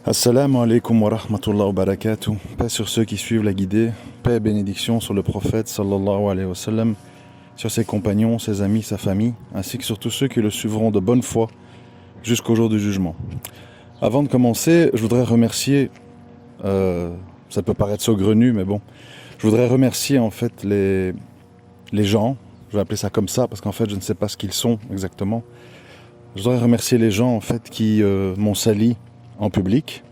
Assalamu alaikum wa rahmatullah wa barakatuh. Paix sur ceux qui suivent la guidée, paix et bénédiction sur le prophète sallallahu alayhi wa sallam, sur ses compagnons, ses amis, sa famille, ainsi que sur tous ceux qui le suivront de bonne foi jusqu'au jour du jugement. Avant de commencer, je voudrais remercier, ça peut paraître saugrenu, mais bon, je voudrais remercier en fait les gens, je vais appeler ça comme ça parce qu'en fait je ne sais pas ce qu'ils sont exactement. Je voudrais remercier les gens en fait qui m'ont sali en public,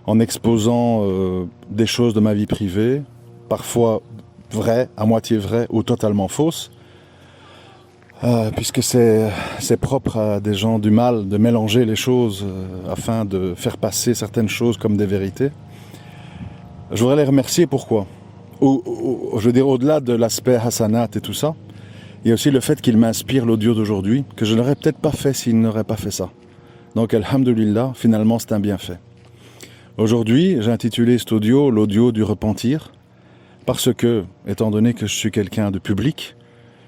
en exposant des choses de ma vie privée, parfois vraies, à moitié vraies ou totalement fausses, puisque c'est propre à des gens du mal de mélanger les choses afin de faire passer certaines choses comme des vérités. Je voudrais les remercier, pourquoi ? Je veux dire, au-delà de l'aspect hasanat et tout ça, il y a aussi le fait qu'ils m'inspirent l'audio d'aujourd'hui, que je n'aurais peut-être pas fait s'ils n'auraient pas fait ça. Donc, alhamdulillah, finalement, c'est un bienfait. Aujourd'hui, j'ai intitulé cet audio l'audio du repentir, parce que, étant donné que je suis quelqu'un de public,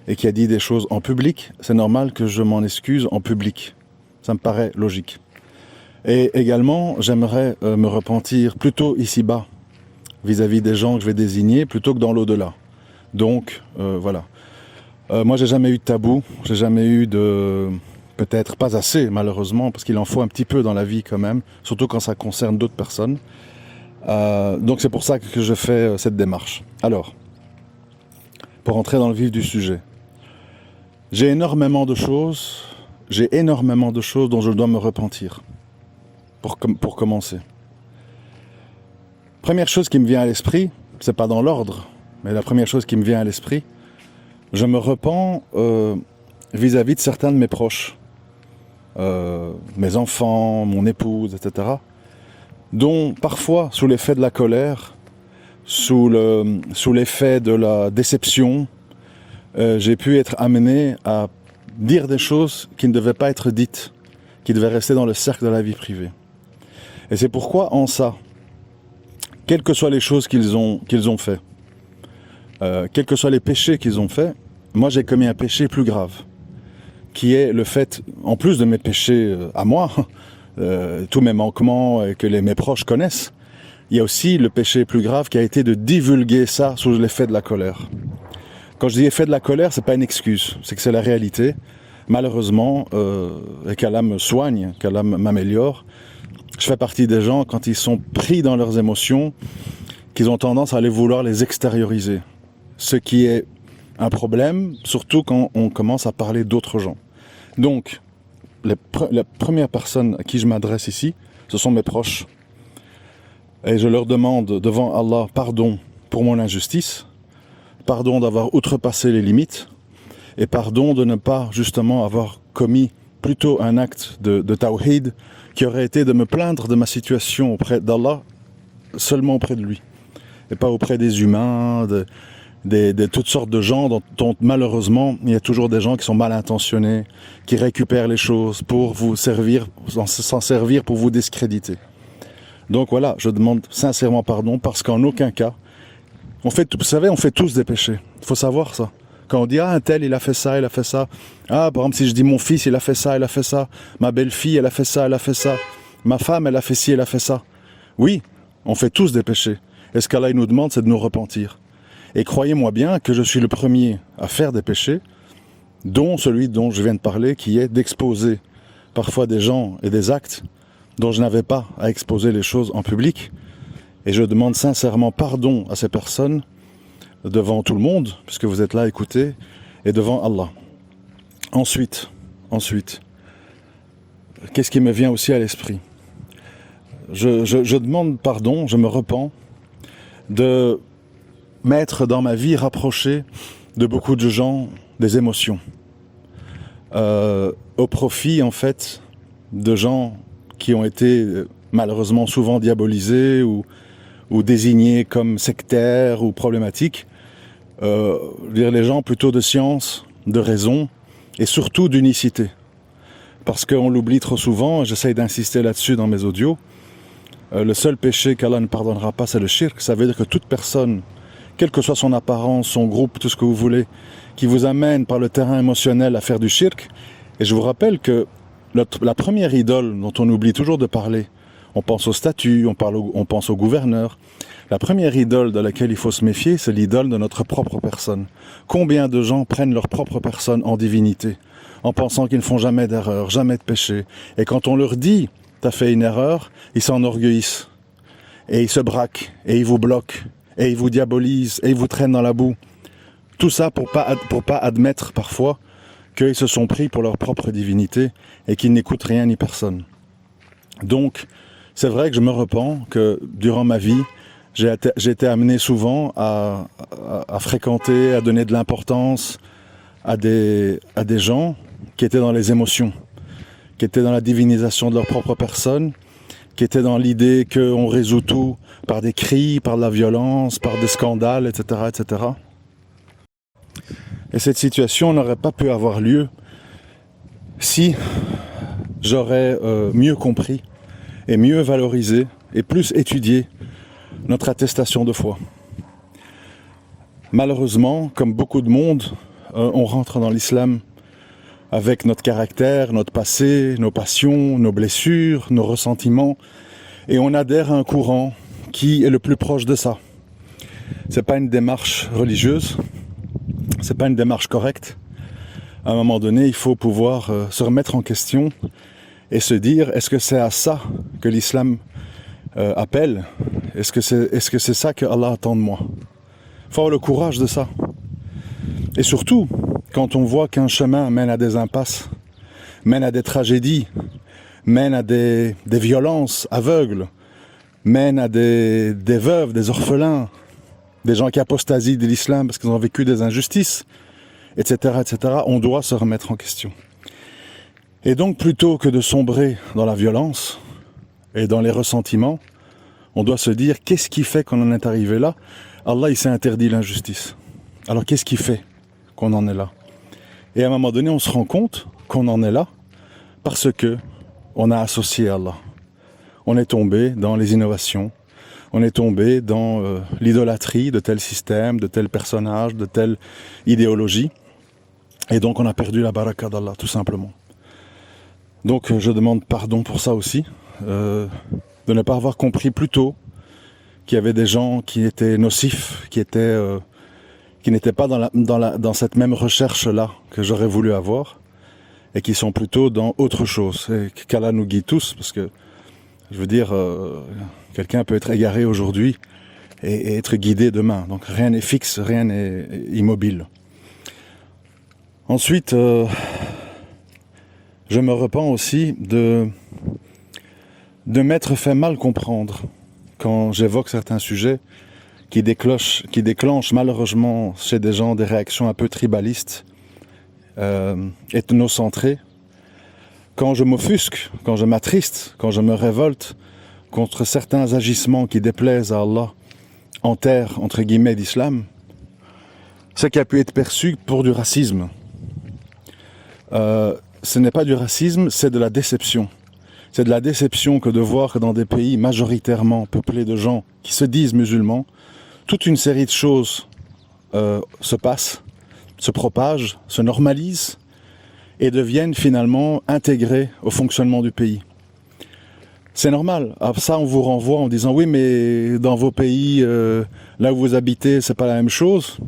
et qui a dit des choses en public, c'est normal que je m'en excuse en public. Ça me paraît logique. Et également, j'aimerais me repentir plutôt ici-bas, vis-à-vis des gens que je vais désigner, plutôt que dans l'au-delà. Donc, voilà. Moi, j'ai jamais eu de tabou, j'ai jamais eu de... Peut-être pas assez, malheureusement, parce qu'il en faut un petit peu dans la vie quand même, surtout quand ça concerne d'autres personnes. Donc c'est pour ça que je fais cette démarche. Alors, pour entrer dans le vif du sujet, j'ai énormément de choses dont je dois me repentir, pour commencer. Première chose qui me vient à l'esprit, c'est pas dans l'ordre, mais la première chose qui me vient à l'esprit, je me repens vis-à-vis de certains de mes proches. Mes enfants, mon épouse, etc., dont parfois, sous l'effet de la colère, sous l'effet de la déception, j'ai pu être amené à dire des choses qui ne devaient pas être dites, qui devaient rester dans le cercle de la vie privée. Et c'est pourquoi, en ça, quelles que soient les choses qu'ils ont fait, quels que soient les péchés qu'ils ont faits, moi j'ai commis un péché plus grave, qui est le fait, en plus de mes péchés à moi, tous mes manquements que mes proches connaissent, il y a aussi le péché plus grave qui a été de divulguer ça sous l'effet de la colère. Quand je dis effet de la colère, c'est pas une excuse, c'est que c'est la réalité. Malheureusement, et qu'Allah me soigne, qu'Allah m'améliore, je fais partie des gens, quand ils sont pris dans leurs émotions, qu'ils ont tendance à aller vouloir les extérioriser. Ce qui est un problème, surtout quand on commence à parler d'autres gens. Donc, la première personne à qui je m'adresse ici, ce sont mes proches. Et je leur demande devant Allah pardon pour mon injustice, pardon d'avoir outrepassé les limites, et pardon de ne pas justement avoir commis plutôt un acte de tawhid qui aurait été de me plaindre de ma situation auprès d'Allah, seulement auprès de lui, et pas auprès des humains, de toutes sortes de gens dont malheureusement il y a toujours des gens qui sont mal intentionnés, qui récupèrent les choses pour vous servir, s'en servir pour vous discréditer. Donc voilà, je demande sincèrement pardon parce qu'en aucun cas, vous savez, on fait tous des péchés. Il faut savoir ça. Quand on dit un tel il a fait ça, par exemple si je dis mon fils il a fait ça, ma belle-fille elle a fait ça, ma femme elle a fait ci, elle a fait ça. Oui, on fait tous des péchés. Et ce qu'Allah nous demande, c'est de nous repentir. Et croyez-moi bien que je suis le premier à faire des péchés, dont celui dont je viens de parler, qui est d'exposer parfois des gens et des actes dont je n'avais pas à exposer les choses en public. Et je demande sincèrement pardon à ces personnes devant tout le monde, puisque vous êtes là à écouter, et devant Allah. Ensuite, qu'est-ce qui me vient aussi à l'esprit ? Je demande pardon, je me repens de mettre dans ma vie rapprochée de beaucoup de gens des émotions, au profit en fait de gens qui ont été malheureusement souvent diabolisés ou désignés comme sectaires ou problématiques, les gens plutôt de science, de raison et surtout d'unicité. Parce qu'on l'oublie trop souvent, et j'essaye d'insister là-dessus dans mes audios, le seul péché qu'Allah ne pardonnera pas, c'est le shirk. Ça veut dire que toute personne, quelle que soit son apparence, son groupe, tout ce que vous voulez, qui vous amène par le terrain émotionnel à faire du shirk. Et je vous rappelle que la première idole dont on oublie toujours de parler, On pense au statut, on pense au gouverneur. La première idole de laquelle il faut se méfier, c'est l'idole de notre propre personne. Combien de gens prennent leur propre personne en divinité, en pensant qu'ils ne font jamais d'erreur, jamais de péché. Et quand on leur dit « t'as fait une erreur », ils s'enorgueillissent. Et ils se braquent, et ils vous bloquent, et ils vous diabolisent, et ils vous traînent dans la boue. Tout ça pour pas admettre parfois qu'ils se sont pris pour leur propre divinité et qu'ils n'écoutent rien ni personne. Donc, c'est vrai que je me repens que durant ma vie, j'ai été amené souvent à fréquenter, à donner de l'importance à des gens qui étaient dans les émotions, qui étaient dans la divinisation de leur propre personne, qui étaient dans l'idée qu'on résout tout par des cris, par de la violence, par des scandales, etc., etc. Et cette situation n'aurait pas pu avoir lieu si j'aurais mieux compris et mieux valorisé et plus étudié notre attestation de foi. Malheureusement, comme beaucoup de monde, on rentre dans l'islam avec notre caractère, notre passé, nos passions, nos blessures, nos ressentiments, et on adhère à un courant qui est le plus proche de ça. C'est pas une démarche religieuse, c'est pas une démarche correcte. À un moment donné, il faut pouvoir se remettre en question et se dire, est-ce que c'est à ça que l'islam appelle? Est-ce que c'est ça que Allah attend de moi? Il faut avoir le courage de ça. Et surtout, quand on voit qu'un chemin mène à des impasses, mène à des tragédies, mène à des violences aveugles, mène à des veuves, des orphelins, des gens qui apostasient de l'islam parce qu'ils ont vécu des injustices, etc., etc., on doit se remettre en question. Et donc, plutôt que de sombrer dans la violence et dans les ressentiments, on doit se dire, qu'est-ce qui fait qu'on en est arrivé là? Allah, il s'est interdit l'injustice. Alors, qu'est-ce qui fait qu'on en est là? Et à un moment donné, on se rend compte qu'on en est là parce que on a associé Allah. On est tombé dans les innovations, on est tombé dans l'idolâtrie de tel système, de tel personnage, de telle idéologie. Et donc on a perdu la baraka d'Allah, tout simplement. Donc je demande pardon pour ça aussi, de ne pas avoir compris plus tôt qu'il y avait des gens qui étaient nocifs, qui n'étaient pas dans cette même recherche-là que j'aurais voulu avoir, et qui sont plutôt dans autre chose. Et qu'Allah nous guide tous, parce que, je veux dire, quelqu'un peut être égaré aujourd'hui et être guidé demain. Donc rien n'est fixe, rien n'est immobile. Ensuite, je me repens aussi de m'être fait mal comprendre quand j'évoque certains sujets qui déclenchent malheureusement chez des gens des réactions un peu tribalistes, ethnocentrées. Quand je m'offusque, quand je m'attriste, quand je me révolte contre certains agissements qui déplaisent à Allah en terre, entre guillemets, d'islam, ce qui a pu être perçu pour du racisme. Ce n'est pas du racisme, c'est de la déception. C'est de la déception que de voir que dans des pays majoritairement peuplés de gens qui se disent musulmans, toute une série de choses se passent, se propagent, se normalisent et deviennent finalement intégrées au fonctionnement du pays. C'est normal. À ça, on vous renvoie en disant « Oui, mais dans vos pays, là où vous habitez, c'est pas la même chose. »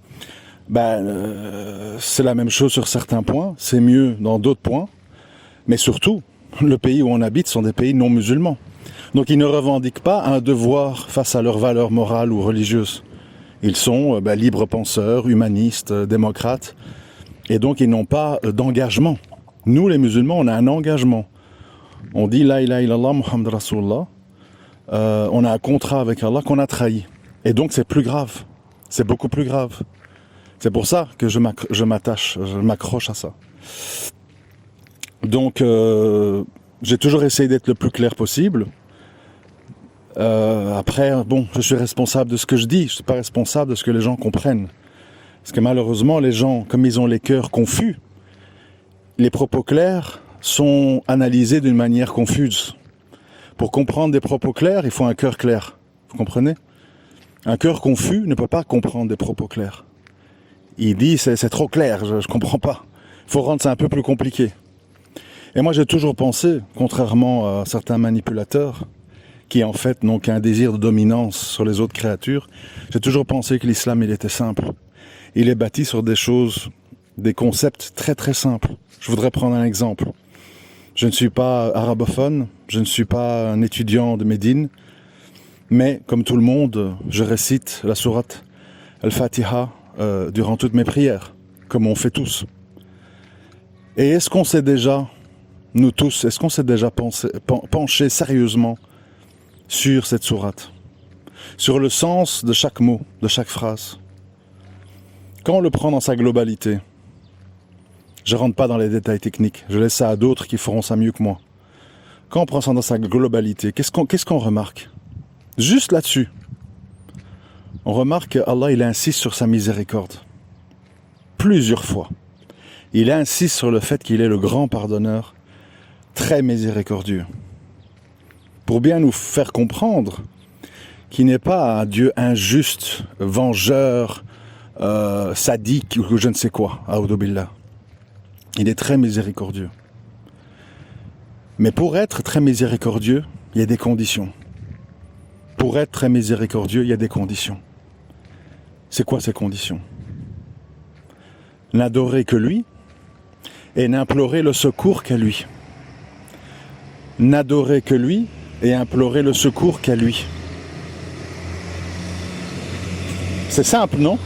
C'est la même chose sur certains points, c'est mieux dans d'autres points, mais surtout, le pays où on habite sont des pays non musulmans. Donc ils ne revendiquent pas un devoir face à leurs valeurs morales ou religieuses. Ils sont libres penseurs, humanistes, démocrates, et donc ils n'ont pas d'engagement. Nous les musulmans, on a un engagement. On dit La ilaha illallah Muhammad Rasulullah, on a un contrat avec Allah qu'on a trahi. Et donc c'est plus grave, c'est beaucoup plus grave. C'est pour ça que je m'accroche à ça. Donc, j'ai toujours essayé d'être le plus clair possible. Après, je suis responsable de ce que je dis, je ne suis pas responsable de ce que les gens comprennent. Parce que malheureusement, les gens, comme ils ont les cœurs confus, les propos clairs sont analysés d'une manière confuse. Pour comprendre des propos clairs, il faut un cœur clair. Vous comprenez? Un cœur confus ne peut pas comprendre des propos clairs. Il dit c'est trop clair, je comprends pas. Il faut rendre ça un peu plus compliqué. Et moi j'ai toujours pensé, contrairement à certains manipulateurs, qui en fait n'ont qu'un désir de dominance sur les autres créatures. J'ai toujours pensé que l'islam, il était simple. Il est bâti sur des choses, des concepts très très simples. Je voudrais prendre un exemple. Je ne suis pas arabophone, je ne suis pas un étudiant de Médine, mais comme tout le monde, je récite la sourate Al-Fatiha durant toutes mes prières, comme on fait tous. Et est-ce qu'on s'est déjà, nous tous, est-ce qu'on s'est déjà penché sérieusement sur cette sourate, sur le sens de chaque mot, de chaque phrase? Quand on le prend dans sa globalité, je ne rentre pas dans les détails techniques, je laisse ça à d'autres qui feront ça mieux que moi. Quand on prend ça dans sa globalité, qu'est-ce qu'on remarque? Juste là-dessus, on remarque qu'Allah, il insiste sur sa miséricorde. Plusieurs fois. Il insiste sur le fait qu'il est le grand pardonneur, très miséricordieux. Pour bien nous faire comprendre qu'il n'est pas un Dieu injuste, vengeur, sadique ou je ne sais quoi, a'oudou billah. Il est très miséricordieux. Mais pour être très miséricordieux, il y a des conditions. Pour être très miséricordieux, il y a des conditions. C'est quoi ces conditions? N'adorer que lui et n'implorer le secours qu'à lui. N'adorer que lui et implorer le secours qu'à lui. C'est simple, non?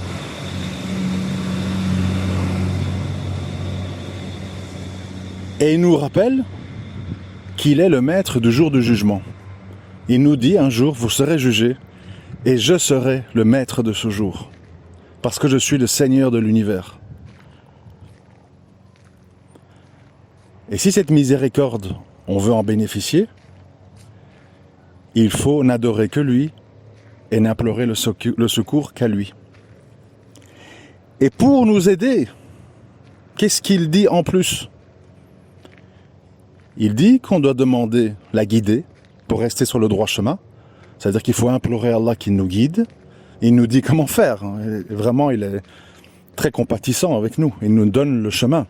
Et il nous rappelle qu'il est le maître du jour du jugement. Il nous dit un jour, vous serez jugés, et je serai le maître de ce jour, parce que je suis le Seigneur de l'univers. Et si cette miséricorde, on veut en bénéficier, il faut n'adorer que lui et n'implorer le secours qu'à lui. Et pour nous aider, qu'est-ce qu'il dit en plus? Il dit qu'on doit demander la guider pour rester sur le droit chemin. C'est-à-dire qu'il faut implorer Allah qu'il nous guide. Il nous dit comment faire. Vraiment, il est très compatissant avec nous. Il nous donne le chemin.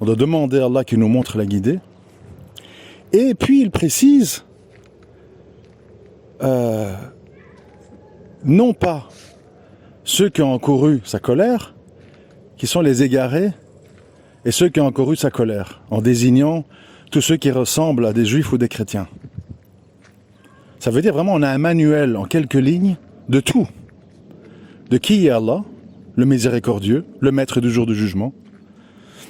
On doit demander à Allah qu'il nous montre la guidée. Et puis il précise, non pas ceux qui ont encouru sa colère, qui sont les égarés, et ceux qui ont encouru sa colère, en désignant tous ceux qui ressemblent à des juifs ou des chrétiens. Ça veut dire vraiment on a un manuel en quelques lignes de tout. De qui est Allah, le miséricordieux, le maître du jour du jugement.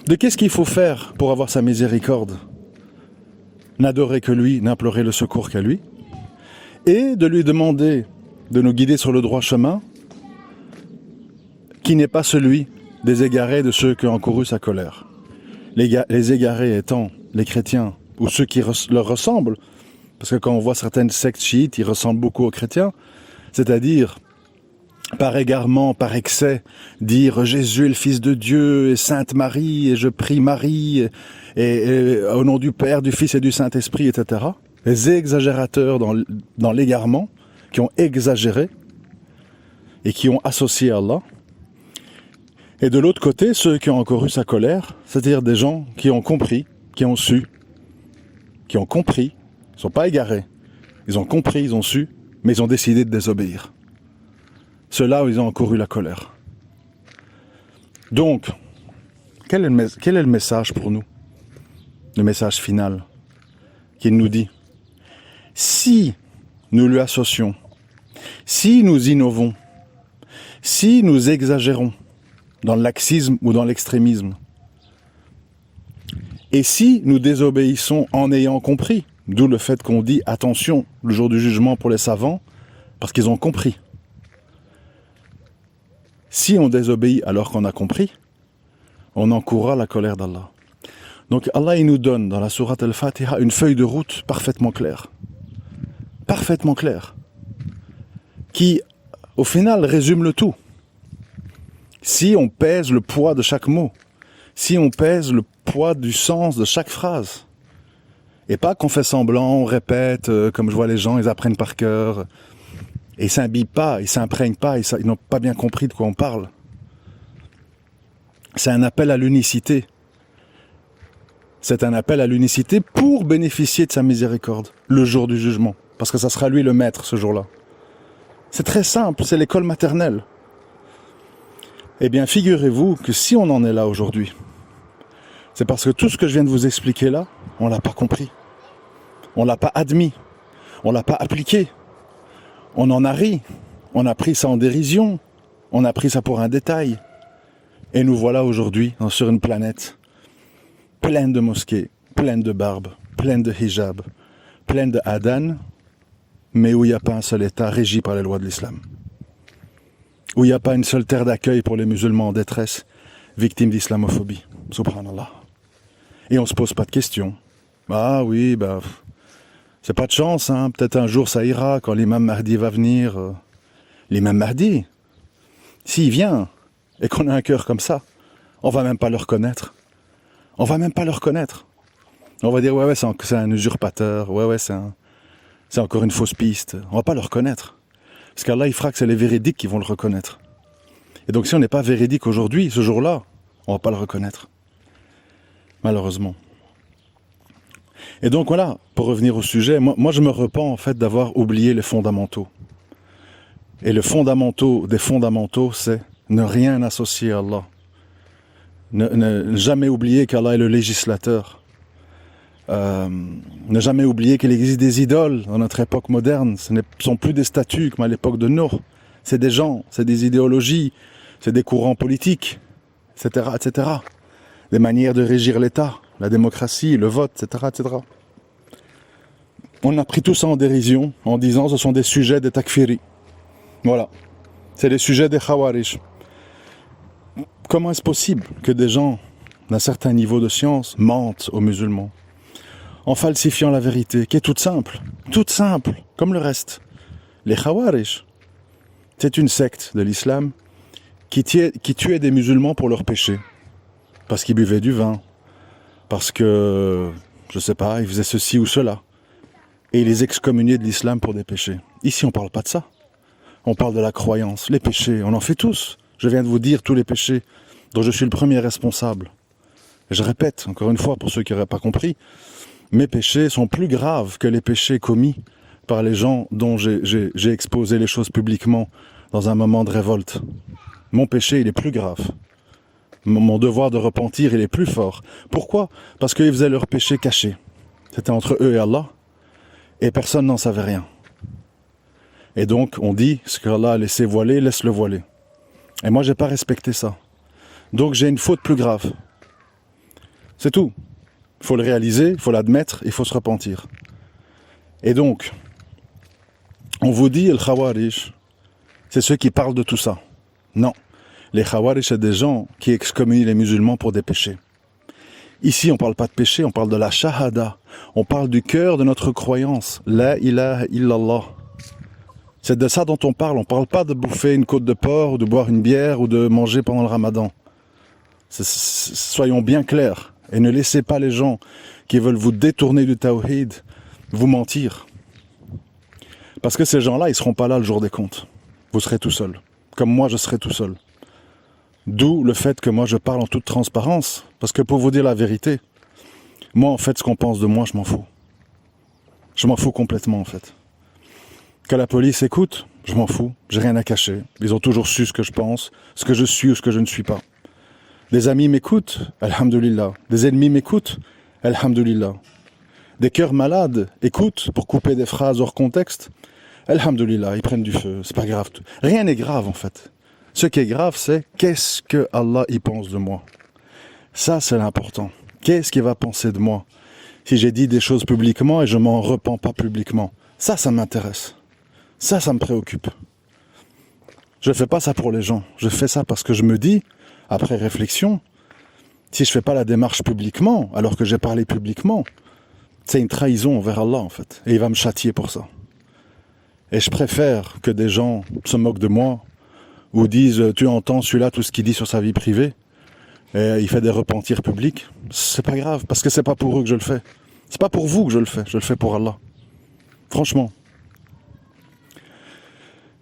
De qu'est-ce qu'il faut faire pour avoir sa miséricorde. N'adorer que lui, n'implorer le secours qu'à lui. Et de lui demander de nous guider sur le droit chemin, qui n'est pas celui des égarés de ceux qui ont encouru sa colère. Les égarés étant les chrétiens ou ceux qui leur ressemblent, parce que quand on voit certaines sectes chiites, ils ressemblent beaucoup aux chrétiens, c'est-à-dire par égarement, par excès, dire Jésus est le Fils de Dieu et Sainte Marie et je prie Marie et au nom du Père, du Fils et du Saint-Esprit, etc. Les exagérateurs dans l'égarement, qui ont exagéré et qui ont associé Allah. Et de l'autre côté, ceux qui ont encouru sa colère, c'est-à-dire des gens qui ont compris, qui ont su, qui ont compris, ils ne sont pas égarés, ils ont compris, ils ont su, mais ils ont décidé de désobéir. Ceux-là où ils ont encouru la colère. Donc, quel est le message pour nous? Le message final qu'il nous dit. Si nous lui associons, si nous innovons, si nous exagérons dans le laxisme ou dans l'extrémisme, et si nous désobéissons en ayant compris, d'où le fait qu'on dit attention le jour du jugement pour les savants, parce qu'ils ont compris. Si on désobéit alors qu'on a compris, on encourra la colère d'Allah. Donc Allah il nous donne dans la sourate Al-Fatiha une feuille de route parfaitement claire. Parfaitement claire. Qui, au final, résume le tout. Si on pèse le poids de chaque mot, si on pèse le poids du sens de chaque phrase, et pas qu'on fait semblant, on répète, comme je vois les gens, ils apprennent par cœur, et ils s'imbibent pas, ils s'imprègnent pas, ils n'ont pas bien compris de quoi on parle. C'est un appel à l'unicité. C'est un appel à l'unicité pour bénéficier de sa miséricorde le jour du jugement. Parce que ça sera lui le maître ce jour-là. C'est très simple, c'est l'école maternelle. Eh bien, figurez-vous que si on en est là aujourd'hui, c'est parce que tout ce que je viens de vous expliquer là, on ne l'a pas compris. On ne l'a pas admis. On ne l'a pas appliqué. On en a ri. On a pris ça en dérision. On a pris ça pour un détail. Et nous voilà aujourd'hui sur une planète pleine de mosquées, pleine de barbes, pleine de hijab, pleine de adhan, mais où il n'y a pas un seul État régi par les lois de l'islam. Où il n'y a pas une seule terre d'accueil pour les musulmans en détresse, victimes d'islamophobie. Subhanallah. Et on ne se pose pas de questions. Ah oui, c'est pas de chance, hein. Peut-être un jour ça ira quand l'imam Mahdi va venir. L'imam Mahdi, s'il vient et qu'on a un cœur comme ça, on va même pas le reconnaître. On va même pas le reconnaître. On va dire ouais c'est un usurpateur, ouais c'est encore une fausse piste. On va pas le reconnaître. Parce qu'Allah il fera que c'est les véridiques qui vont le reconnaître. Et donc si on n'est pas véridique aujourd'hui, ce jour-là, on va pas le reconnaître. Malheureusement. Et donc voilà, pour revenir au sujet, moi je me repens en fait d'avoir oublié les fondamentaux. Et le fondamental des fondamentaux, c'est ne rien associer à Allah. Ne jamais oublier qu'Allah est le législateur. Ne jamais oublier qu'il existe des idoles dans notre époque moderne. Ce ne sont plus des statues comme à l'époque de Nour. C'est des gens, c'est des idéologies, c'est des courants politiques, etc., etc. Des manières de régir l'État, la démocratie, le vote, etc., etc. On a pris tout ça en dérision en disant ce sont des sujets des takfiri. Voilà. C'est les sujets des khawarij. Comment est-ce possible que des gens d'un certain niveau de science mentent aux musulmans en falsifiant la vérité, qui est toute simple, comme le reste. Les khawarij, c'est une secte de l'islam qui tuait des musulmans pour leurs péchés. Parce qu'ils buvaient du vin, parce que, je sais pas, ils faisaient ceci ou cela. Et ils les excommuniaient de l'islam pour des péchés. Ici, on parle pas de ça. On parle de la croyance. Les péchés, on en fait tous. Je viens de vous dire tous les péchés dont je suis le premier responsable. Et je répète, encore une fois, pour ceux qui n'auraient pas compris, mes péchés sont plus graves que les péchés commis par les gens dont j'ai exposé les choses publiquement dans un moment de révolte. Mon péché, il est plus grave. Mon devoir de repentir, il est plus fort. Pourquoi ? Parce qu'ils faisaient leur péché caché. C'était entre eux et Allah, et personne n'en savait rien. Et donc, on dit, ce qu'Allah a laissé voiler, laisse-le voiler. Et moi, j'ai pas respecté ça. Donc, j'ai une faute plus grave. C'est tout. Il faut le réaliser, il faut l'admettre, il faut se repentir. Et donc, on vous dit, le Khawarij, c'est ceux qui parlent de tout ça. Non. Les Khawarij, c'est des gens qui excommunient les musulmans pour des péchés. Ici, on ne parle pas de péché, on parle de la shahada. On parle du cœur de notre croyance. La ilaha illallah. C'est de ça dont on parle. On ne parle pas de bouffer une côte de porc, ou de boire une bière, ou de manger pendant le ramadan. Soyons bien clairs. Et ne laissez pas les gens qui veulent vous détourner du tawhid vous mentir. Parce que ces gens-là, ils ne seront pas là le jour des comptes. Vous serez tout seul. Comme moi, je serai tout seul. D'où le fait que moi, je parle en toute transparence. Parce que pour vous dire la vérité, moi, en fait, ce qu'on pense de moi, je m'en fous. Je m'en fous complètement, en fait. Que la police écoute, je m'en fous. J'ai rien à cacher. Ils ont toujours su ce que je pense, ce que je suis ou ce que je ne suis pas. Des amis m'écoutent, alhamdoulilah. Des ennemis m'écoutent, alhamdoulilah. Des cœurs malades écoutent pour couper des phrases hors contexte, alhamdoulilah, ils prennent du feu, c'est pas grave. Rien n'est grave en fait. Ce qui est grave, c'est qu'est-ce que Allah y pense de moi. Ça, c'est l'important. Qu'est-ce qu'il va penser de moi si j'ai dit des choses publiquement et je m'en repens pas publiquement. Ça m'intéresse. Ça me préoccupe. Je fais pas ça pour les gens. Je fais ça parce que je me dis, après réflexion, si je fais pas la démarche publiquement, alors que j'ai parlé publiquement, c'est une trahison envers Allah en fait. Et il va me châtier pour ça. Et je préfère que des gens se moquent de moi, ou disent, tu entends celui-là, tout ce qu'il dit sur sa vie privée, et il fait des repentirs publics. C'est pas grave, parce que c'est pas pour eux que je le fais. C'est pas pour vous que je le fais pour Allah. Franchement.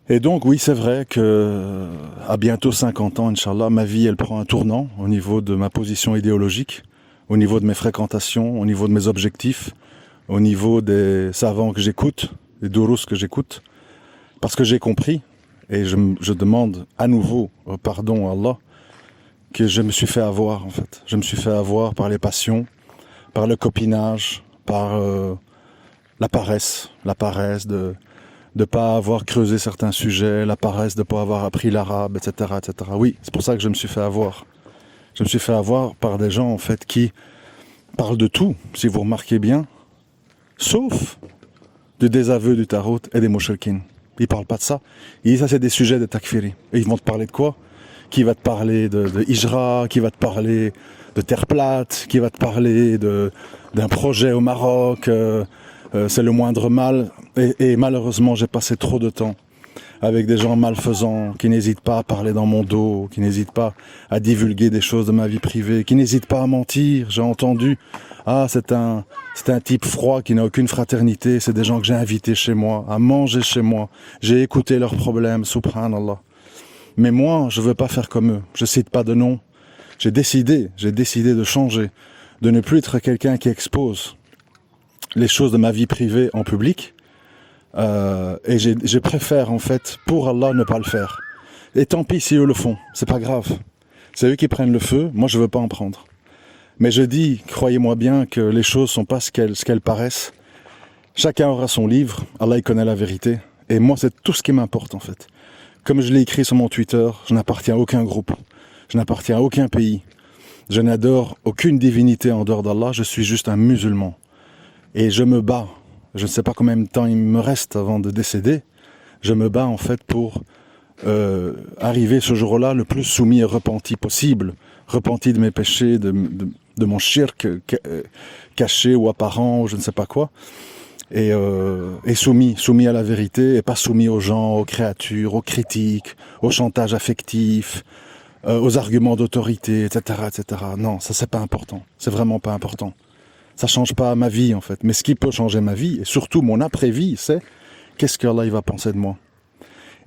Et donc, oui, c'est vrai que à bientôt 50 ans, Inch'Allah, ma vie, elle prend un tournant au niveau de ma position idéologique. au niveau de mes fréquentations, au niveau de mes objectifs, au niveau des savants que j'écoute, des dourous que j'écoute, parce que j'ai compris, et je demande à nouveau pardon à Allah, que je me suis fait avoir en fait. Je me suis fait avoir par les passions, par le copinage, par la paresse de ne pas avoir creusé certains sujets, la paresse de ne pas avoir appris l'arabe, etc., etc. Oui, c'est pour ça que je me suis fait avoir. Je me suis fait avoir par des gens en fait qui parlent de tout, si vous remarquez bien, sauf du désaveu du tarot et des mouchelkines. Ils parlent pas de ça. Ils disent ça c'est des sujets de takfiri. Et ils vont te parler de quoi? Qui va te parler de Hijra, qui va te parler de terre plate, qui va te parler d'un projet au Maroc, c'est le moindre mal. Et malheureusement, j'ai passé trop de temps avec des gens malfaisants qui n'hésitent pas à parler dans mon dos, qui n'hésitent pas à divulguer des choses de ma vie privée, qui n'hésitent pas à mentir. J'ai entendu, c'est un type froid qui n'a aucune fraternité, c'est des gens que j'ai invités chez moi, à manger chez moi. J'ai écouté leurs problèmes, subhanallah. Mais moi, je veux pas faire comme eux. Je cite pas de nom. J'ai décidé de changer, de ne plus être quelqu'un qui expose les choses de ma vie privée en public. Et je préfère, en fait, pour Allah, ne pas le faire. Et tant pis si eux le font, c'est pas grave. C'est eux qui prennent le feu, moi je veux pas en prendre. Mais je dis, croyez-moi bien, que les choses sont pas ce qu'elles paraissent. Chacun aura son livre, Allah il connaît la vérité. Et moi, c'est tout ce qui m'importe, en fait. Comme je l'ai écrit sur mon Twitter, je n'appartiens à aucun groupe, je n'appartiens à aucun pays, je n'adore aucune divinité en dehors d'Allah, je suis juste un musulman. Et je me bats, je ne sais pas combien de temps il me reste avant de décéder, je me bats en fait pour arriver ce jour-là le plus soumis et repenti possible, repenti de mes péchés, de mon shirk caché ou apparent ou je ne sais pas quoi. Et soumis à la vérité et pas soumis aux gens, aux créatures, aux critiques, au chantage affectif, aux arguments d'autorité, etc., etc. Non, ça c'est pas important. C'est vraiment pas important. Ça change pas ma vie en fait. Mais ce qui peut changer ma vie et surtout mon après-vie, c'est qu'est-ce qu'Allah il va penser de moi?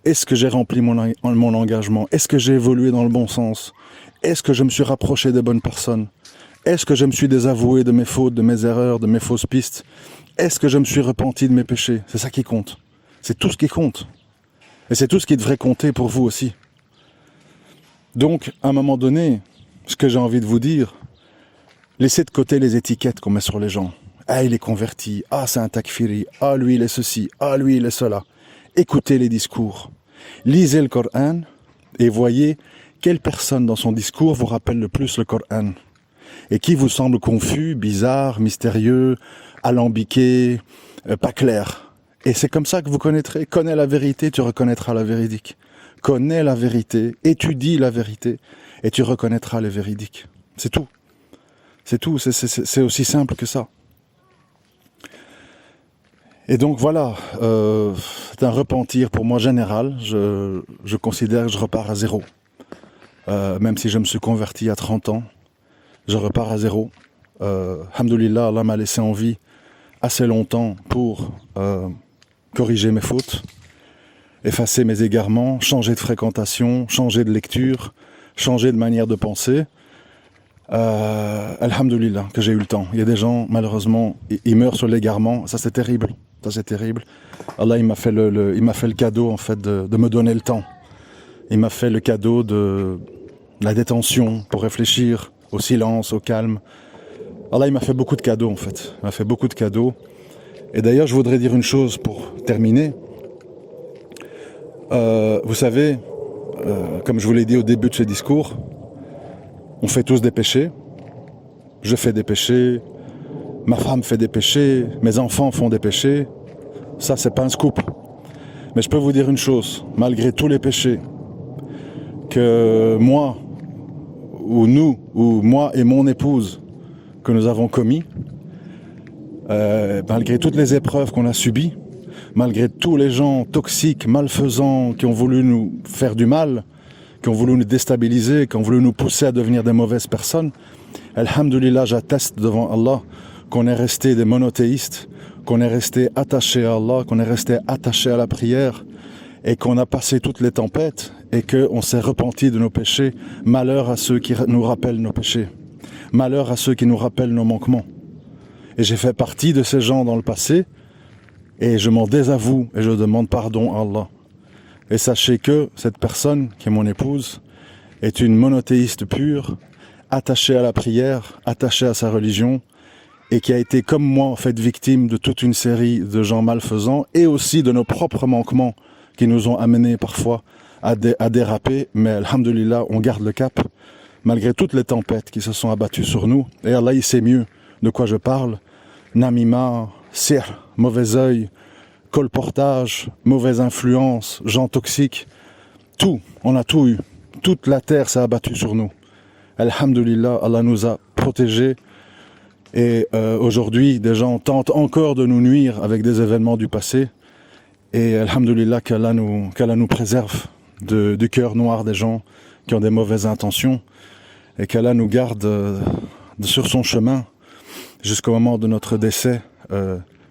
Est-ce que j'ai rempli mon engagement? Est-ce que j'ai évolué dans le bon sens? Est-ce que je me suis rapproché des bonnes personnes? Est-ce que je me suis désavoué de mes fautes, de mes erreurs, de mes fausses pistes? Est-ce que je me suis repenti de mes péchés? C'est ça qui compte. C'est tout ce qui compte. Et c'est tout ce qui devrait compter pour vous aussi. Donc, à un moment donné, ce que j'ai envie de vous dire, laissez de côté les étiquettes qu'on met sur les gens. Ah, il est converti. Ah, c'est un takfiri. Ah, lui, il est ceci. Ah, lui, il est cela. Écoutez les discours. Lisez le Coran et voyez quelle personne dans son discours vous rappelle le plus le Coran. Et qui vous semble confus, bizarre, mystérieux, alambiqué, pas clair. Et c'est comme ça que vous connaîtrez. Connais la vérité, tu reconnaîtras la véridique. Connais la vérité, étudie la vérité, et tu reconnaîtras les véridiques. C'est tout. C'est tout, c'est aussi simple que ça. Et donc voilà, c'est un repentir pour moi général. Je considère que je repars à zéro. Même si je me suis converti à 30 ans, je repars à zéro. Alhamdoulilah, Allah m'a laissé en vie assez longtemps pour corriger mes fautes, effacer mes égarements, changer de fréquentation, changer de lecture, changer de manière de penser. Alhamdoulilah, que j'ai eu le temps. Il y a des gens, malheureusement, ils meurent sur l'égarement. Ça, c'est terrible. Ça, c'est terrible. Allah, il m'a fait le cadeau, en fait, de me donner le temps. Il m'a fait le cadeau de la détention pour réfléchir, au silence, au calme. Allah, il m'a fait beaucoup de cadeaux, en fait. Il m'a fait beaucoup de cadeaux. Et d'ailleurs, je voudrais dire une chose pour terminer. Vous savez, comme je vous l'ai dit au début de ce discours, on fait tous des péchés. Je fais des péchés. Ma femme fait des péchés. Mes enfants font des péchés. Ça, c'est pas un scoop. Mais je peux vous dire une chose. Malgré tous les péchés que moi, ou nous, ou moi et mon épouse, que nous avons commis, malgré toutes les épreuves qu'on a subies, malgré tous les gens toxiques, malfaisants, qui ont voulu nous faire du mal, qui ont voulu nous déstabiliser, qui ont voulu nous pousser à devenir des mauvaises personnes, alhamdoulilah, j'atteste devant Allah qu'on est resté des monothéistes, qu'on est resté attaché à Allah, qu'on est resté attaché à la prière, et qu'on a passé toutes les tempêtes, et qu'on s'est repenti de nos péchés. Malheur à ceux qui nous rappellent nos péchés. malheur à ceux qui nous rappellent nos manquements. Et j'ai fait partie de ces gens dans le passé, et je m'en désavoue et je demande pardon à Allah. Et sachez que cette personne, qui est mon épouse, est une monothéiste pure, attachée à la prière, attachée à sa religion, et qui a été comme moi en fait victime de toute une série de gens malfaisants et aussi de nos propres manquements qui nous ont amenés parfois à déraper. Mais alhamdoulilah, on garde le cap malgré toutes les tempêtes qui se sont abattues sur nous. Et Allah, il sait mieux de quoi je parle. Namima, sihr, mauvais œil, colportage, mauvaise influence, gens toxiques, tout, on a tout eu. Toute la terre s'est abattue sur nous. Alhamdulillah, Allah nous a protégés. Et aujourd'hui, des gens tentent encore de nous nuire avec des événements du passé. Et alhamdulillah, qu'Allah nous préserve du cœur noir des gens qui ont des mauvaises intentions. Et qu'Allah nous garde sur son chemin jusqu'au moment de notre décès.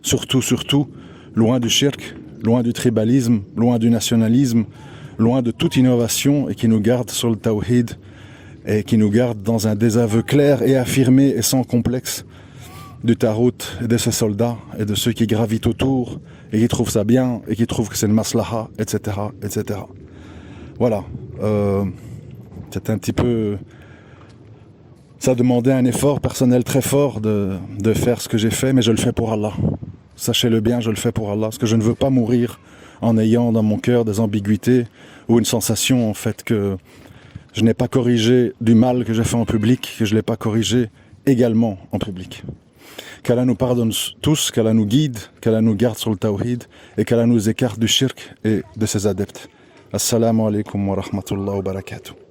Surtout, loin du shirk, loin du tribalisme, loin du nationalisme, loin de toute innovation, et qui nous garde sur le tawhid, et qui nous garde dans un désaveu clair et affirmé et sans complexe du Tarout et de ses soldats et de ceux qui gravitent autour et qui trouvent ça bien et qui trouvent que c'est une maslaha, etc., etc. Voilà. C'est un petit peu... Ça demandait un effort personnel très fort de faire ce que j'ai fait, mais je le fais pour Allah. Sachez-le bien, je le fais pour Allah, parce que je ne veux pas mourir en ayant dans mon cœur des ambiguïtés ou une sensation en fait que je n'ai pas corrigé du mal que j'ai fait en public, que je ne l'ai pas corrigé également en public. Qu'Allah nous pardonne tous, qu'Allah nous guide, qu'Allah nous garde sur le tawhid et qu'Allah nous écarte du shirk et de ses adeptes. Assalamu alaikum wa rahmatullahi wa barakatuh.